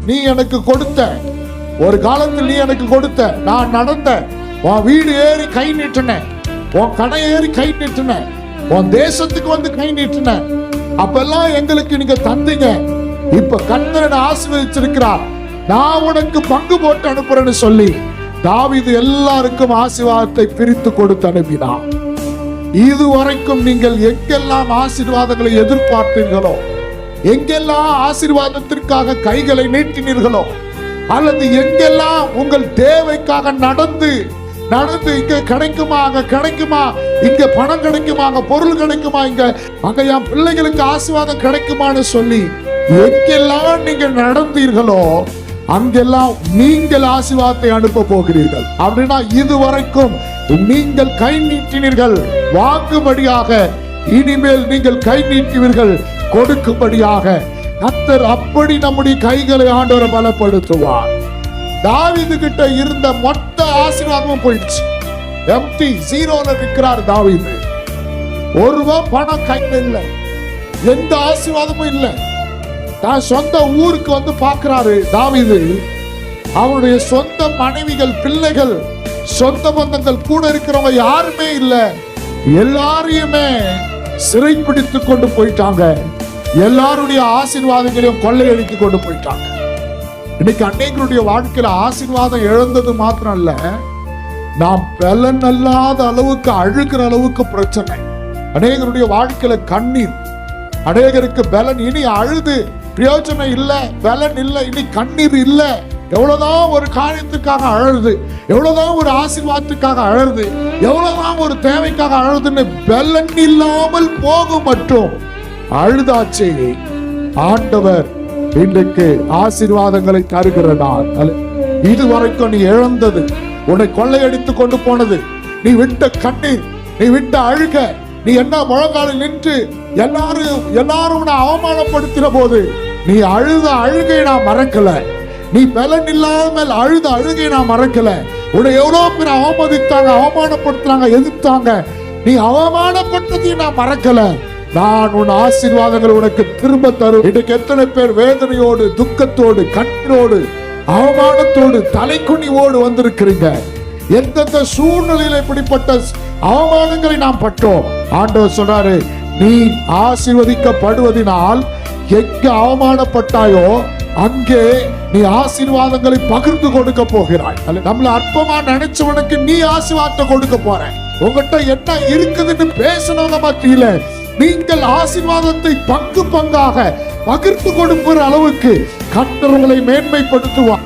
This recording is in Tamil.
நீ எனக்கு கொடுத்த, ஒரு காலத்தில் நீ எனக்கு கொடுத்த, நான் நடந்த, உன் வீடு ஏறி கை நீட்டினேன், உன் கடை ஏறி கை நீட்டினேன், உன் தேசத்துக்கு வந்து கை நீட்டினேன். அப்பெல்லாம் எங்களுக்கு நீங்க தந்தீங்க. இப்ப கர்த்தர் ஆசீர்வதிச்சிருக்கிறார், நான் உனக்கு பங்கு போட்டு அனுப்புறேன்னு சொல்லி தாவீது எல்லாருக்கும் ஆசீர்வாதத்தை பிரித்து கொடுத்து அனுப்பினார். இதுவரைக்கும் நீங்கள் எங்கெல்லாம் ஆசீர்வாதங்களை எதிர்பார்த்தீர்களோ, எங்கெல்லாம் ஆசீர்வாதத்திற்காக கைகளை நீட்டினீர்களோ, அல்லது எங்கெல்லாம் உங்கள் தேவைக்காக நடந்து இங்க கிடைக்குமா, அங்க கிடைக்குமா, இங்க பணம் கிடைக்குமா, அங்க பொருள் கிடைக்குமா, அங்க என் பிள்ளைகளுக்கு ஆசீர்வாதம் கிடைக்குமான்னு சொல்லி எங்கெல்லாம் நீங்கள் நடந்தீர்களோ அங்கெல்லாம் நீங்கள் ஆசீர்வாதத்தை அனுப்ப போகிறீர்கள். அப்படின்னா இதுவரைக்கும் நீங்கள் கை நீட்டினீர்கள் வாங்கும்படியாக, இனிமேல் நீங்கள் கை நீட்டுவீர்கள் கொடுக்கும்படியாக. கர்த்தர் அப்படி நம்முடைய கைகளை ஆண்டவரை பலப்படுத்துவார். தாவீது கிட்ட இருந்த மொத்த ஆசீர்வாதமும் போயிடுச்சு. எம்டி, ஜீரோல இருக்கிறார் தாவீது. ஒரு ரூபாய் பணம் கையில இல்லை, எந்த ஆசீர்வாதமும் இல்லை. தான் சொந்த ஊருக்கு வந்து பார்க்கிறாரு தாவீது. அவருடைய சொந்த மனைவிகள், பிள்ளைகள், சொந்த பந்தங்கள், கூட இருக்கிறவங்க யாருமே இல்லை. எல்லாரையுமே சிறைப்பிடித்து கொண்டு போயிட்டாங்க. எல்லாருடைய ஆசீர்வாதங்களையும் கொள்ளையடித்து கொண்டு போயிட்டாங்க. இன்னைக்கு அநேகருடைய வாழ்க்கையில ஆசீர்வாதம் இழந்தது மாத்திரம் இல்ல, நாம் பலன் அல்லாத அளவுக்கு அழுகிற அளவுக்கு பிரச்சனை. அநேகருடைய வாழ்க்கையில கண்ணீர், அநேகருக்கு பலன், இனி அழுது பிரயோஜனம் இல்ல, பலன் இல்ல, இனி கண்ணீர் இல்ல. எவ்வளவுதான் ஒரு காரியத்துக்காக அழுது, எவ்வளவுதான் ஒரு ஆசீர்வாதத்துக்காக அழுது, எவ்வளவுதான் ஒரு தேவைக்காக அழுதுன்னு பலன் இல்லாமல் போகும் மட்டும் அழுதாச்சே. ஆண்டவர் இன்றைக்கு ஆசீர்வாதங்களை தருகிறார். இதுவரைக்கும் நீ இழந்தது, உன்னை கொள்ளையடித்து கொண்டு போனது, நீ விட்ட கண்ணீர், நீ விட்ட அழுக, நீ என்ன முழங்காலில் நின்று எல்லாரும் அவமானப்படுத்தின போது நீ அழுத அழுகை நான் மறக்கல. நீ பலன் இல்லாமல் அழுத அழுகை நான் மறக்கல. உன்னை எவ்வளவு பேர் அவமதித்தாங்க, அவமானப்படுத்தினாங்க, எதிர்த்தாங்க, நீ அவமானப்பட்டதையும் நான் மறக்கல. நான் உன் ஆசீர்வாதங்கள் உனக்கு திரும்ப தரும். இன்றைக்கு எத்தனை பேர் வேதனையோடு, துக்கத்தோடு, கண்ணீரோடு, அவமானத்தோடு, தலைக்குனிவோடு வந்திருக்கிறீங்க. எந்தெந்த சூழ்நிலையில இப்படிப்பட்ட அவமானங்களை நாம் பட்டோம். ஆண்டவர் சொல்றாரு, நீ ஆசீர்வதிக்கப்படுவதனால் எங்க அவமானப்பட்டாயோ அங்கே நீ ஆசீர்வாதங்களை பகிர்ந்து கொடுக்க போகிறாய். நம்மள அற்பமா நினைச்சவனுக்கு நீ ஆசீர்வாதத்தை கொடுக்க போற. உங்ககிட்ட என்ன இருக்குதுன்னு பேசணுங்க மத்தியில நீங்கள் ஆசீர்வாதத்தை பங்கு பங்காக பகிர்ந்து கொடுக்கிற அளவுக்கு கர்த்தர் உங்களை மேன்மைப்படுத்துவார்.